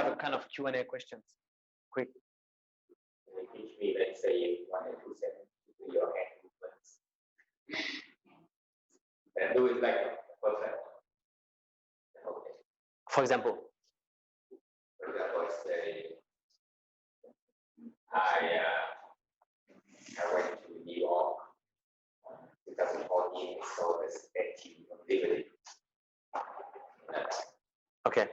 have a kind of Q&A questions. Quick. Can you teach me, let's say, 1 and 2 seconds with your hand movements? And do it like perfect. Okay. For example, say, I went to New York 2014, so it's 18 activity. okay.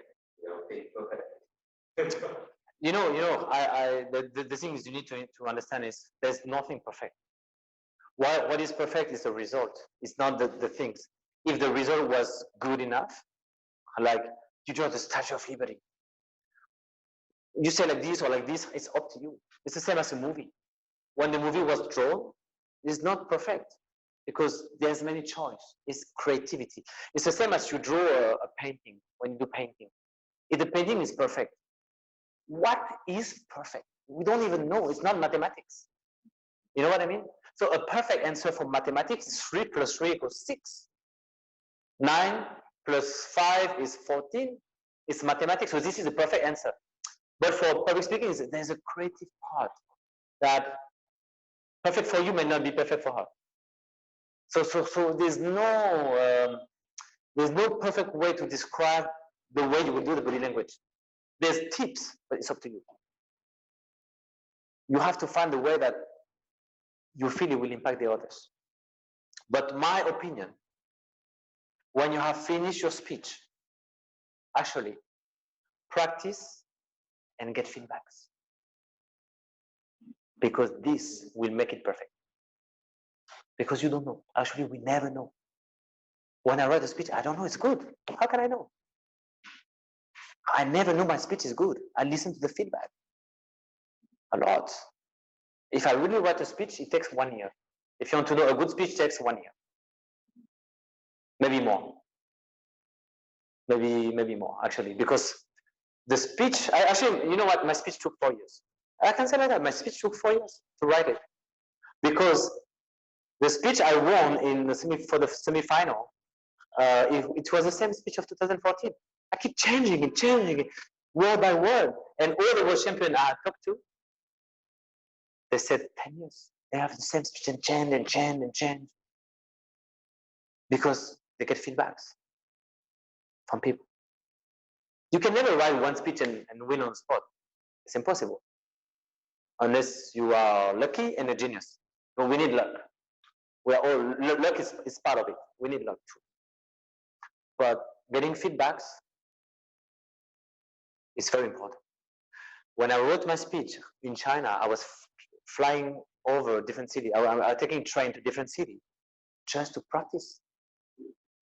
You know, the thing is you need to understand is there's nothing perfect. What is perfect is the result. It's not the things. If the result was good enough, like you draw the Statue of Liberty, you say like this or like this, it's up to you. It's the same as a movie. When the movie was drawn, it's not perfect because there's many choice. It's creativity. It's the same as you draw a painting when you do painting. If the painting is perfect, what is perfect? We don't even know. It's not mathematics. You know what I mean? So a perfect answer for mathematics is 3 plus 3 equals 6. 9 plus 5 is 14. It's mathematics. So this is the perfect answer. But for public speaking, there's a creative part that perfect for you may not be perfect for her. So there's no perfect way to describe the way you will do the body language. There's tips, but it's up to you. You have to find the way that you feel it will impact the others. But my opinion, when you have finished your speech, actually practice and get feedbacks. Because this will make it perfect. Because you don't know. Actually, we never know. When I write a speech, I don't know it's good. How can I know? I never know my speech is good. I listen to the feedback a lot. If I really write a speech, it takes 1 year. If you want to know a good speech, it takes 1 year. Maybe more. Maybe more, actually. Because the speech, actually, you know what? My speech took 4 years. I can say like that. My speech took 4 years to write it. Because the speech I won in the for the semi-final, it was the same speech of 2014. I keep changing it, word by word. And all the world champions I talked to, they said 10 years. They have the same speech and change. Because they get feedbacks from people. You can never write one speech and win on the spot. It's impossible. Unless you are lucky and a genius. But we need luck. We are all, luck is part of it. We need luck too. But getting feedbacks is very important. When I wrote my speech in China, I was flying over different cities. I was taking train to different cities just to practice.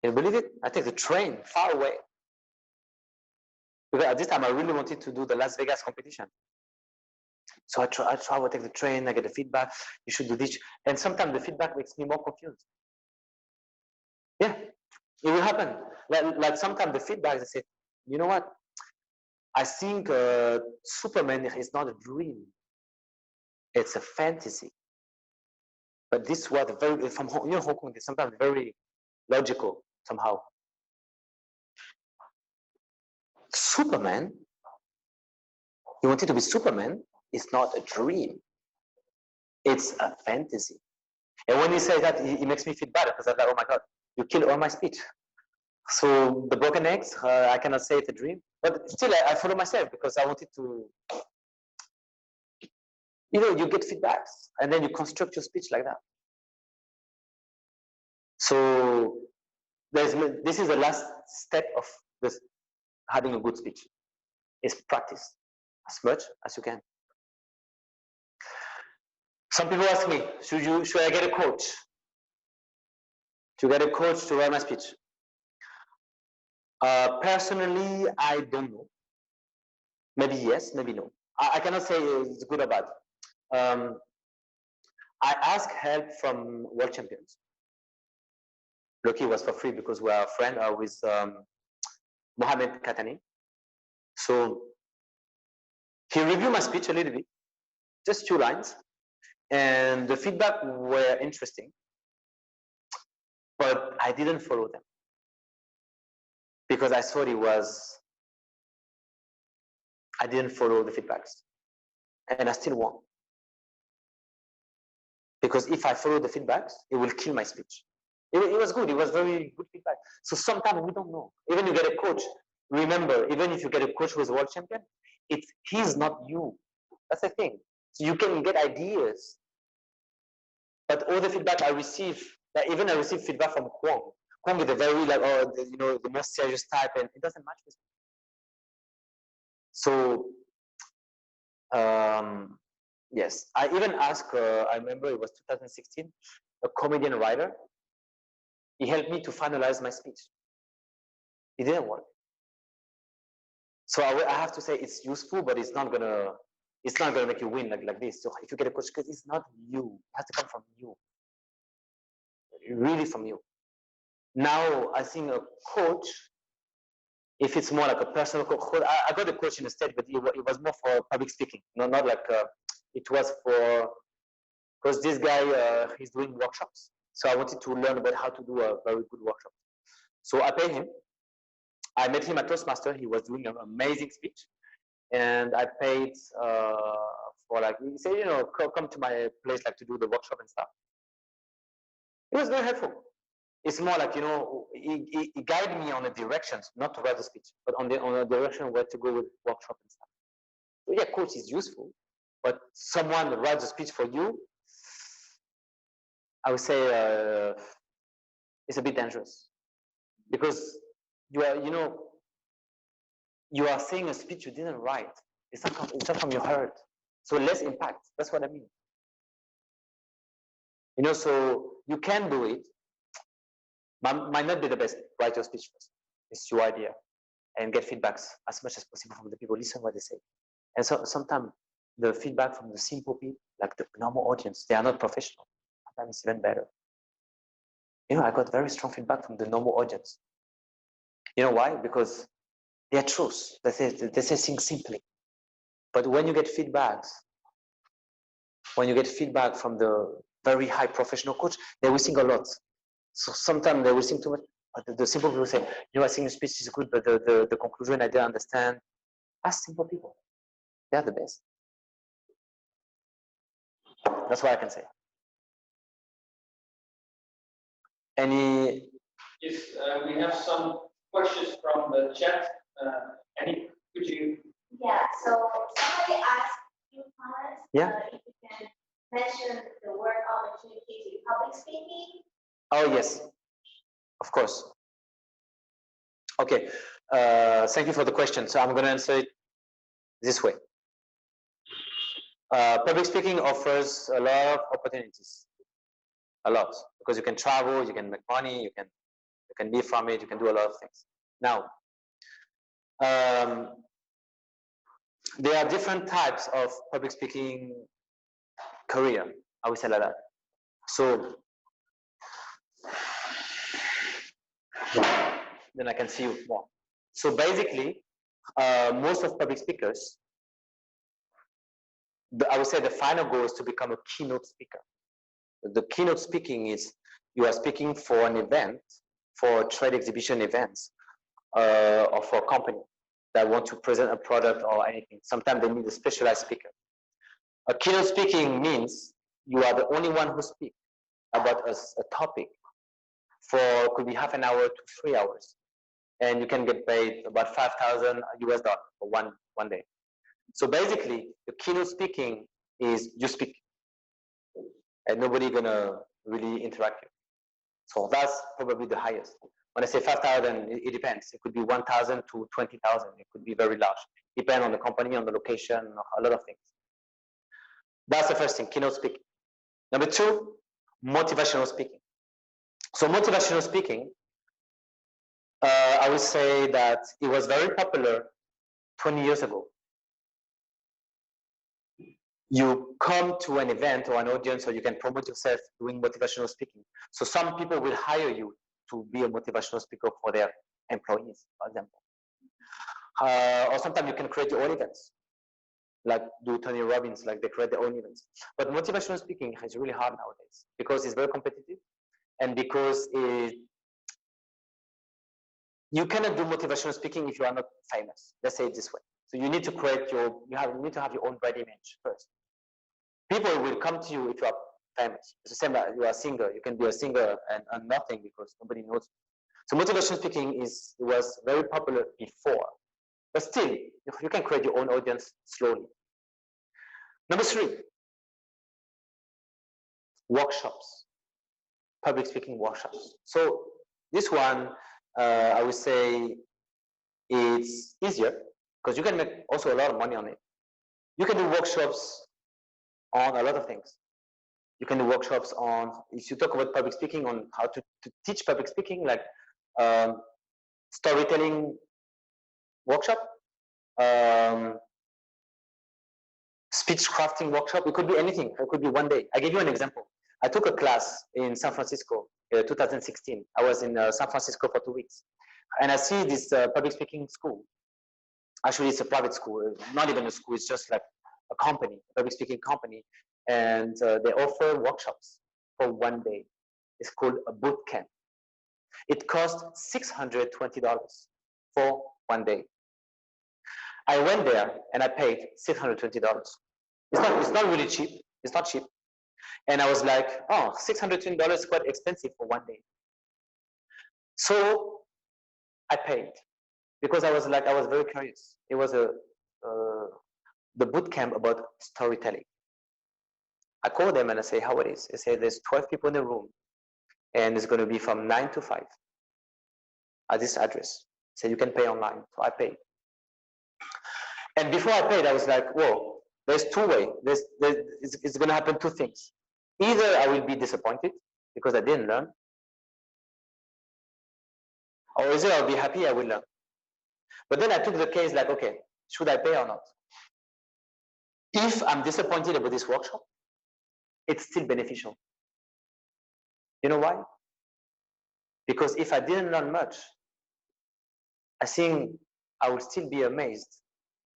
Can you believe it? I take the train far away. Because at this time, I really wanted to do the Las Vegas competition. So I travel, take the train, I get the feedback, you should do this. And sometimes the feedback makes me more confused. Yeah, it will happen. Like sometimes the feedback, they say, you know what? I think Superman is not a dream. It's a fantasy. But this was very, from Hong Kong, it's sometimes very logical somehow. Superman, you wanted to be Superman, it's not a dream. It's a fantasy. And when he says that, it makes me feel bad because I'm like, oh my God, you killed all my speech. So the broken eggs, I cannot say it's a dream. But still, I follow myself because I wanted to, you get feedbacks and then you construct your speech like that. So this is the last step of this, having a good speech, is practice as much as you can. Some people ask me, should I get a coach? To get a coach to write my speech? Personally, I don't know. Maybe yes, maybe no. I cannot say it's good or bad. I ask help from world champions. Lucky was for free because we are a friend with Mohamed Katani. So he reviewed my speech a little bit, just 2 lines, and the feedback were interesting, but I didn't follow them because I thought it was I didn't follow the feedbacks, and I still won. Because if I follow the feedbacks, it will kill my speech. It was good. It was very good feedback. So sometimes we don't know. Even you get a coach, remember, even if you get a coach who is a world champion, he's not you. That's the thing. So you can get ideas, but all the feedback I receive, like even I receive feedback from Kwong. Kwong is a very the most serious type, and it doesn't match with me. So yes, I even asked. I remember it was 2016. A comedian writer. He helped me to finalize my speech. It didn't work. So I have to say it's useful, but it's not gonna make you win like this. So if you get a coach, because it's not you, it has to come from you, really from you. Now I think a coach, if it's more like a personal coach, I got a coach in the States, but it was more for public speaking. No, not like it was for, because this guy he's doing workshops. So I wanted to learn about how to do a very good workshop. So I paid him. I met him at Toastmaster. He was doing an amazing speech, and I paid for like, he said, come to my place like to do the workshop and stuff. It was very helpful. It's more like, he guided me on the directions, not to write the speech, but on the direction where to go with workshop and stuff. So yeah, coach is useful, but someone writes a speech for you, I would say it's a bit dangerous, because you are saying a speech you didn't write. It's not from your heart. So less impact. That's what I mean. So you can do it. Might not be the best. Write your speech first. It's your idea, and get feedbacks as much as possible from the people. Listen what they say. And so sometimes the feedback from the simple people, like the normal audience, they are not professional. Sometimes it's even better. I got very strong feedback from the normal audience. You know why? Because they are truths. They say things simply. But when you get feedback from the very high professional coach, they will think a lot. So sometimes they will think too much. But the simple people say, I think the speech is good, but the conclusion I didn't understand. Ask simple people. They are the best. That's what I can say. Any? Yes, we have some questions from the chat. Could you? Yeah, so somebody asked you, Thomas, Yeah. If you can mention the work opportunities in public speaking. Oh, yes, of course. Okay, thank you for the question. So I'm going to answer it this way. Public speaking offers a lot of opportunities, a lot, because you can travel, you can make money, you can live from it, you can do a lot of things. Now, there are different types of public speaking career, I would say like that. So then I can see you more. So basically, most of public speakers, I would say the final goal is to become a keynote speaker. The keynote speaking is you are speaking for an event, for trade exhibition events, or for a company that want to present a product or anything. Sometimes they need a specialized speaker. A keynote speaking means you are the only one who speaks about a topic for, could be half an hour to 3 hours. And you can get paid about $5,000 US for one day. So basically, the keynote speaking is you speak, and nobody gonna really interact with. So that's probably the highest. When I say 5,000, it depends. It could be 1,000 to 20,000. It could be very large. Depend on the company, on the location, a lot of things. That's the first thing, keynote speaking. Number two, motivational speaking. So motivational speaking, I would say that it was very popular 20 years ago. You come to an event or an audience, or you can promote yourself doing motivational speaking. So some people will hire you to be a motivational speaker for their employees, for example. Or sometimes you can create your own events, like do Tony Robbins, like they create their own events. But motivational speaking is really hard nowadays because it's very competitive, and because you cannot do motivational speaking if you are not famous. Let's say it this way. So you need to create you need to have your own brand image first. People will come to you if you are famous. It's the same as you are a singer. You can be a singer and earn nothing because nobody knows. So motivation speaking was very popular before, but still you can create your own audience slowly. Number 3, workshops, public speaking workshops. So this one, I would say, it's easier because you can make also a lot of money on it. You can do workshops on a lot of things. You can do workshops on, if you talk about public speaking, on how to teach public speaking, like storytelling workshop, speech crafting workshop. It could be anything. It could be one day. I give you an example. I took a class in San Francisco, 2016. I was in San Francisco for 2 weeks. And I see this public speaking school. Actually, it's a private school, not even a school. It's just like a company, a public speaking company. And they offer workshops for one day. It's called a boot camp. It cost $620 for one day. I went there and I paid $620. It's not really cheap. It's not cheap. And I was like, oh, $620 is quite expensive for one day. So I paid because I was very curious. It was the boot camp about storytelling. I called them and I say how it is. They say there's 12 people in the room and it's going to be from 9 to 5 at this address. So you can pay online. So I paid. And before I paid, I was like, whoa, there's two ways. It's going to happen 2 things. Either I will be disappointed because I didn't learn, or either I'll be happy I will learn. But then I took the case like, okay, should I pay or not? If I'm disappointed about this workshop, it's still beneficial. You know why? Because if I didn't learn much, I think I would still be amazed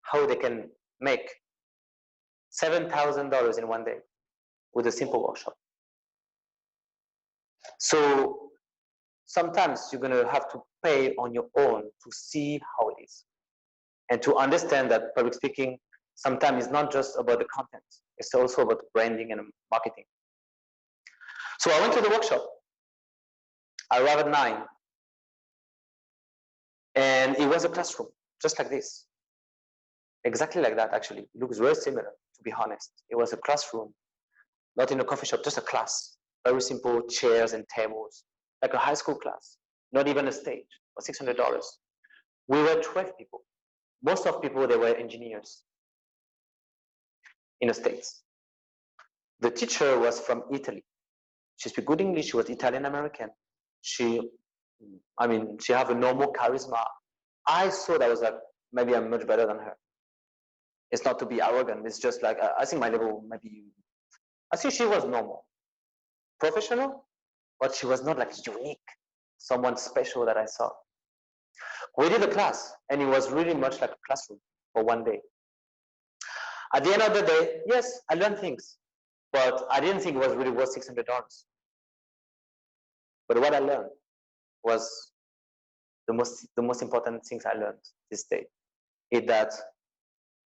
how they can make $7,000 in one day with a simple workshop. So sometimes you're going to have to pay on your own to see how it is and to understand that public speaking sometimes is not just about the content. It's also about branding and marketing. So I went to the workshop. I arrived at 9. And it was a classroom, just like this. Exactly like that, actually. It looks very similar, to be honest. It was a classroom, not in a coffee shop, just a class. Very simple chairs and tables, like a high school class. Not even a stage, for $600. We were 12 people. Most of people, they were engineers in the States. The teacher was from Italy. She speaks good English. She was Italian-American. She have a normal charisma. I thought I was like, maybe I'm much better than her. It's not to be arrogant. It's just like, I think my level maybe, I think she was normal. Professional, but she was not like unique. Someone special that I saw. We did a class, and it was really much like a classroom for one day. At the end of the day, yes, I learned things, but I didn't think it was really worth $600. But what I learned was the most important things I learned this day is that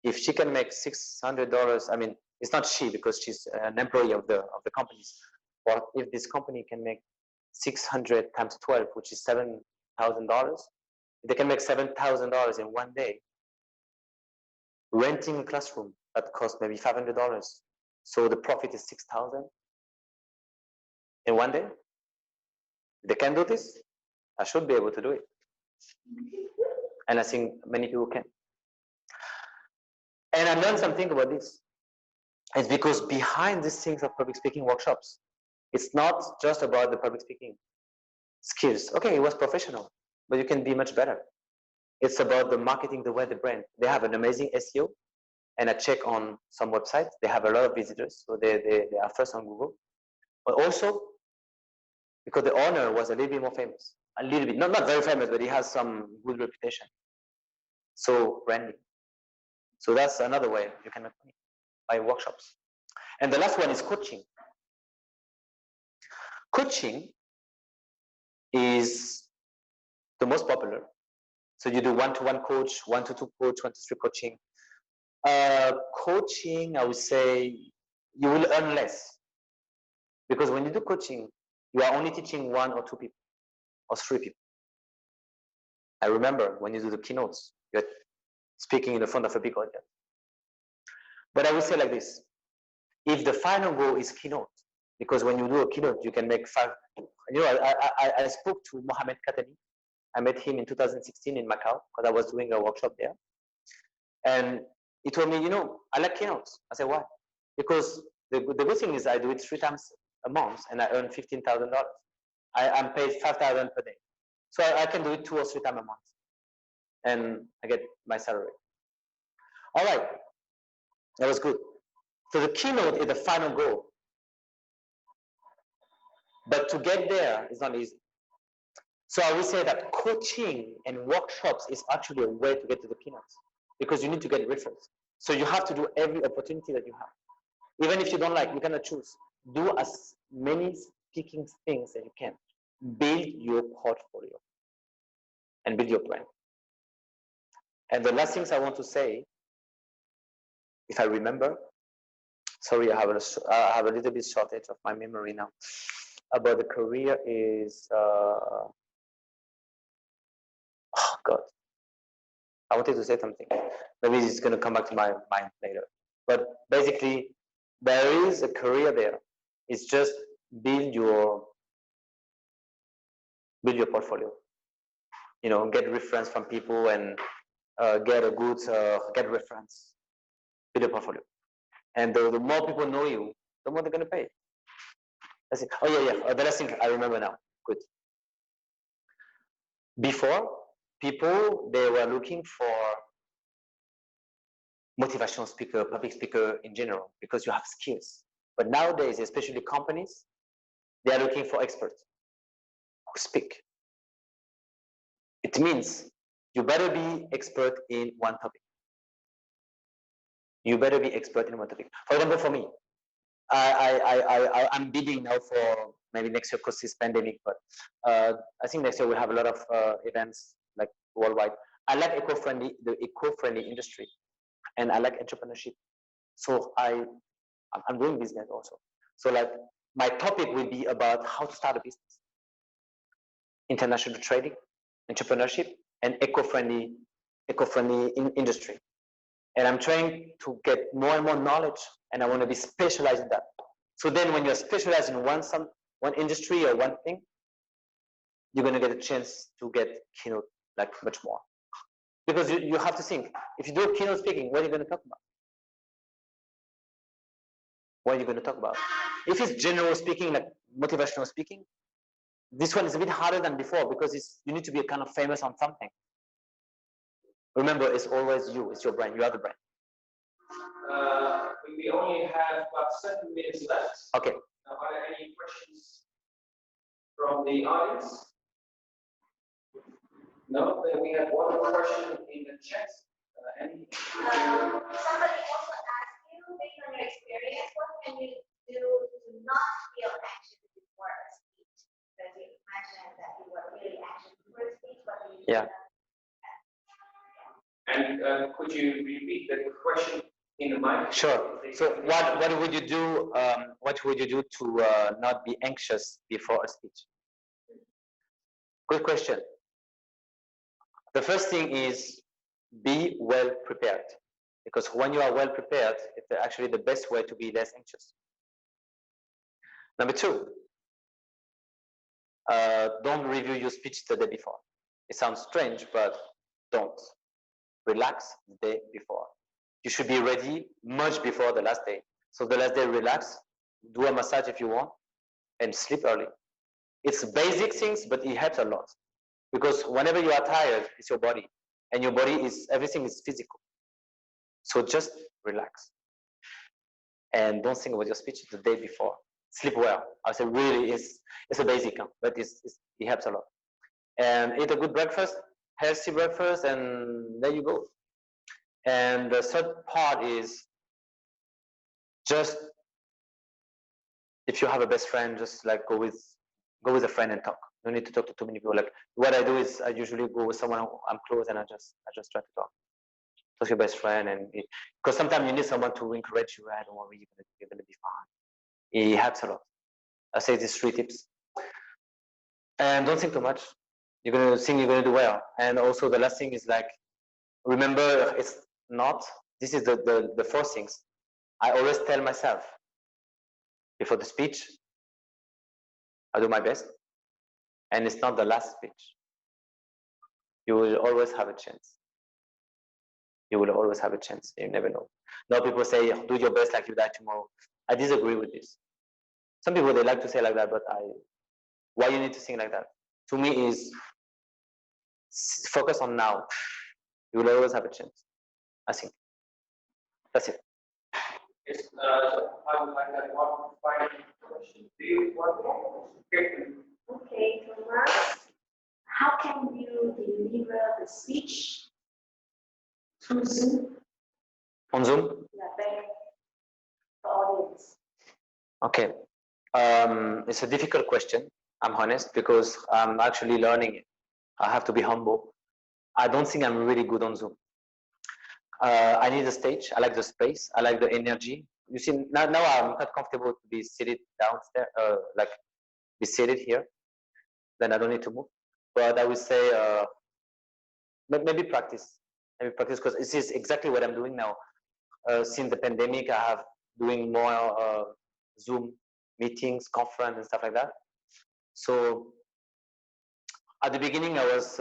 if she can make $600, I mean, it's not she because she's an employee of the companies, but if this company can make 600 times 12, which is $7,000, they can make $7,000 in one day. Renting a classroom that costs maybe $500, so the profit is 6,000 in one day. They can do this. I should be able to do it, and I think many people can. And I learned something about this. It's because behind these things of public speaking workshops, it's not just about the public speaking skills. Okay, it was professional, but you can be much better. It's about the marketing, the way, the brand. They have an amazing SEO, and I check on some websites. They have a lot of visitors, so they are first on Google. But also, because the owner was a little bit more famous, a little bit, not very famous, but he has some good reputation. So branding. So that's another way you can make money, by workshops. And the last one is coaching. Coaching is the most popular So you do one-to-one coach, one-to-two coach, one-to-three coaching. Coaching, I would say, you will earn less because when you do coaching, you are only teaching one or two people or three people. I remember when you do the keynotes, you're speaking in the front of a big audience. But I would say like this: if the final goal is keynote, because when you do a keynote, you can make five. You know, I spoke to Mohamed Katani. I met him in 2016 in Macau because I was doing a workshop there. And he told me, you know, I like keynotes. I said, why? Because the good thing is I do it 3 times a month and I earn $15,000. I'm paid $5,000 per day. So I can do it 2 or 3 times a month. And I get my salary. All right. That was good. So the keynote is the final goal. But to get there is not easy. So I would say that coaching and workshops is actually a way to get to the keynotes because you need to get reference. So you have to do every opportunity that you have. Even if you don't like, you cannot choose. Do as many speaking things as you can. Build your portfolio and build your brand. And the last things I want to say, if I remember, sorry, I have a little bit shortage of my memory now, about the career is, oh God, I wanted to say something. Maybe it's going to come back to my mind later. But basically, there is a career there. It's just build your portfolio. You know, get reference from people and get a good get reference. Build your portfolio. And the more people know you, the more they're going to pay. That's it. Oh yeah. The last thing I remember now. Good. Before, people, they were looking for motivational speaker, public speaker in general, because you have skills. But nowadays, especially companies, they are looking for experts who speak. It means you better be expert in one topic. You better be expert in one topic. For example, for me, I'm bidding now for maybe next year because it's pandemic, but I think next year we'll have a lot of events like worldwide. I like the eco-friendly industry, and I like entrepreneurship. So I'm doing business also. So like my topic will be about how to start a business, international trading, entrepreneurship, and eco-friendly industry. And I'm trying to get more and more knowledge, and I want to be specialized in that. So then when you're specialized in one industry or one thing, you're going to get a chance to get keynote like much more. Because you have to think, if you do keynote speaking, what are you going to talk about? What are you going to talk about? If it's general speaking, like motivational speaking, this one is a bit harder than before because you need to be kind of famous on something. Remember, it's always you. It's your brand. You are the brand. We only have about 7 minutes left. Okay. Now, are there any questions from the audience? No, then we have one more question in the chat. Somebody also asked you, based on your experience, what can you do to not feel anxious before a speech? Because you mentioned that you were really anxious before a speech, but you And could you repeat the question in the mic? Sure. So what would you do? What would you do to not be anxious before a speech? Good question. The first thing is be well prepared, because when you are well prepared, it's actually the best way to be less anxious. Number 2, don't review your speech the day before. It sounds strange, but don't. Relax the day before. You should be ready much before the last day. So the last day, relax, do a massage if you want, and sleep early. It's basic things, but it helps a lot. Because whenever you are tired, it's your body. And your body everything is physical. So just relax. And don't think about your speech the day before. Sleep well. I say really, it's a basic, but it helps a lot. And eat a good breakfast, healthy breakfast, and there you go. And the third part is just, if you have a best friend, just like go with a friend and talk. No need to talk to too many people. Like what I do is I usually go with someone who I'm close, and I just try to talk to your best friend, and because sometimes you need someone to encourage you. I don't worry, you're gonna be fine. It helps a lot. I say these 3 tips, and don't think too much. You're gonna think you're gonna do well. And also the last thing is like, remember, it's not. This is the first things. I always tell myself before the speech, I do my best, and it's not the last speech. You will always have a chance. You will always have a chance. You never know. Now people say, do your best like you die tomorrow. I disagree with this. Some people, they like to say like that, but why you need to think like that? To me is focus on now. You will always have a chance. I think. That's it. Yes, I would like that one final question. Do you want to? Okay, Thomas, how can you deliver the speech through Zoom? On Zoom? Yeah, better for audience. Okay. It's a difficult question. I'm honest because I'm actually learning it. I have to be humble. I don't think I'm really good on Zoom. I need a stage. I like the space. I like the energy. You see, now I'm not comfortable to be seated downstairs, like be seated here. Then I don't need to move. But I would say maybe practice. Maybe practice, because this is exactly what I'm doing now. Since the pandemic, I have doing more Zoom meetings, conference, and stuff like that. So at the beginning, I was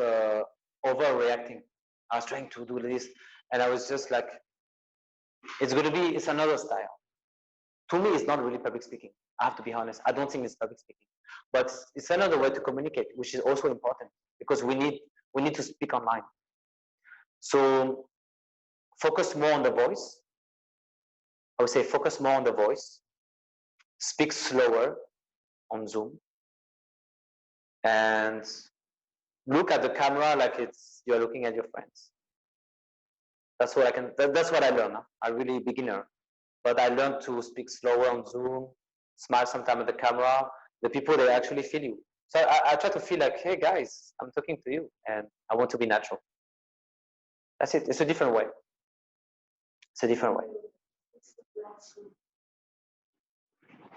overreacting. I was trying to do this, and I was just like, it's another style. To me, it's not really public speaking. I have to be honest. I don't think it's public speaking, but it's another way to communicate, which is also important because we need to speak online. So focus more on the voice. I would say focus more on the voice. Speak slower on Zoom, and look at the camera like you're looking at your friends. That's what that's what I learned. I'm really beginner, but I learned to speak slower on Zoom, smile sometimes at the camera. The people, they actually feel you. So I try to feel like, hey guys, I'm talking to you, and I want to be natural. That's it. It's a different way. It's a different way.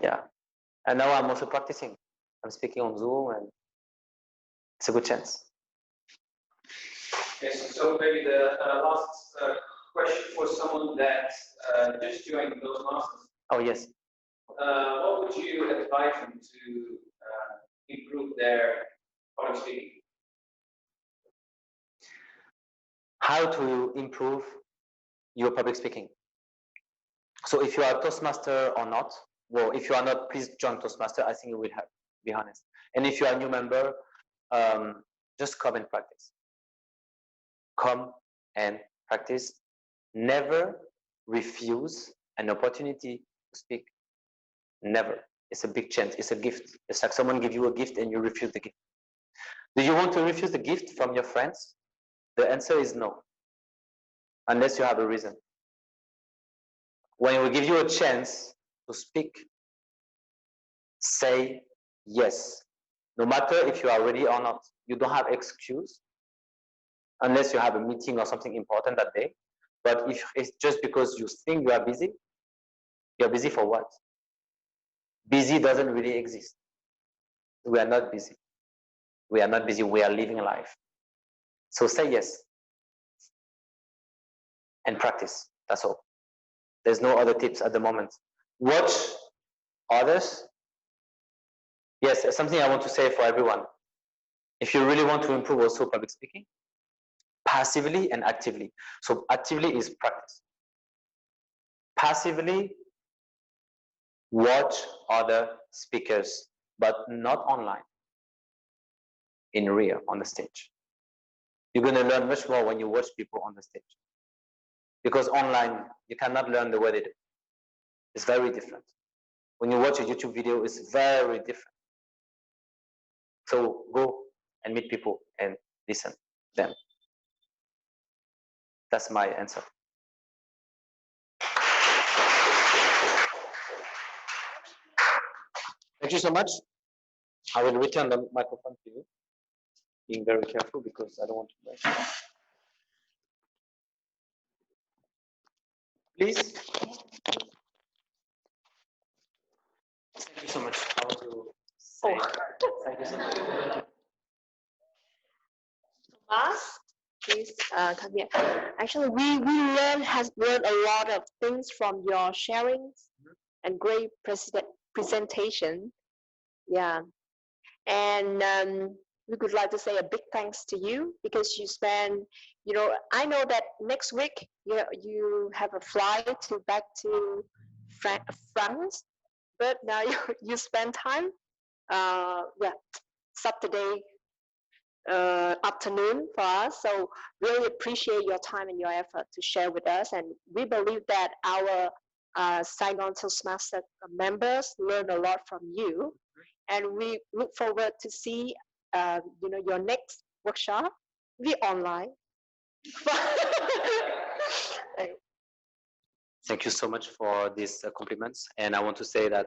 Yeah. And now I'm also practicing. I'm speaking on Zoom, and it's a good chance. Yes, so maybe the last question for someone that just joined those masters. Oh, yes. What would you advise them to improve their public speaking? How to improve your public speaking. So if you are a Toastmaster or not, well, if you are not, please join Toastmaster. I think it will help, to be honest. And if you are a new member, just come and practice. Come and practice. Never refuse an opportunity to speak. Never. It's a big chance. It's a gift. It's like someone give you a gift and you refuse the gift. Do you want to refuse the gift from your friends? The answer is no, unless you have a reason. When we give you a chance to speak, say yes, no matter if you are ready or not. You don't have excuse, unless you have a meeting or something important that day. But if it's just because you think you are busy, you're busy for what? Busy doesn't really exist. We are not busy. We are not busy. We are living life. So say yes and practice. That's all. There's no other tips at the moment. Watch others. Yes, there's something I want to say for everyone. If you really want to improve also public speaking, passively and actively. So actively is practice. Passively, watch other speakers, but not online, in real, on the stage. You're going to learn much more when you watch people on the stage. Because online, you cannot learn the way they do. It's very different. When you watch a YouTube video, it's very different. So go and meet people and listen to them. That's my answer. Thank you so much. I will return the microphone to you. Being very careful because I don't want to break. Please. Thank you so much. I want to say thank you so much. Thomas, please come here. Actually, we has learned a lot of things from your sharings and great presentation. Yeah, and we would like to say a big thanks to you because you spend, I know that next week you have a flight back to France, but now you spend time, Saturday afternoon for us. So really appreciate your time and your effort to share with us. And we believe that our Saigon Toastmaster members learn a lot from you. And we look forward to see, your next workshop be online. Thank you so much for these compliments. And I want to say that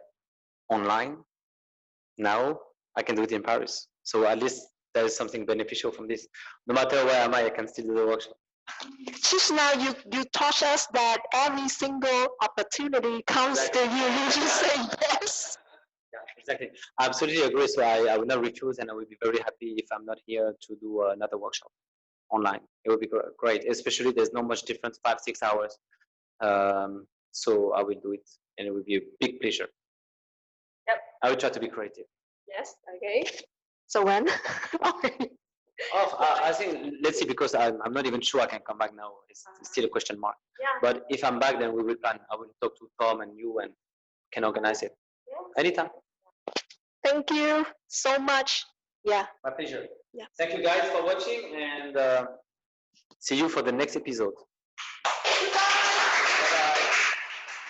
online, now I can do it in Paris. So at least there is something beneficial from this. No matter where am I can still do the workshop. Just now you taught us that every single opportunity comes to you. You just say yes. Yeah, exactly. I absolutely agree. So I will not refuse, and I will be very happy if I'm not here to do another workshop online. It would be great, especially there's not much difference, 5-6 hours. So I will do it, and it will be a big pleasure. Yep. I will try to be creative. Yes. Okay. So when? I think let's see, because I'm not even sure I can come back now. It's still a question mark. Yeah. But if I'm back, then we will plan. I will talk to Tom and you and can organize it. Yes. Anytime. Thank you so much. Yeah. My pleasure. Yeah. Thank you guys for watching, and see you for the next episode.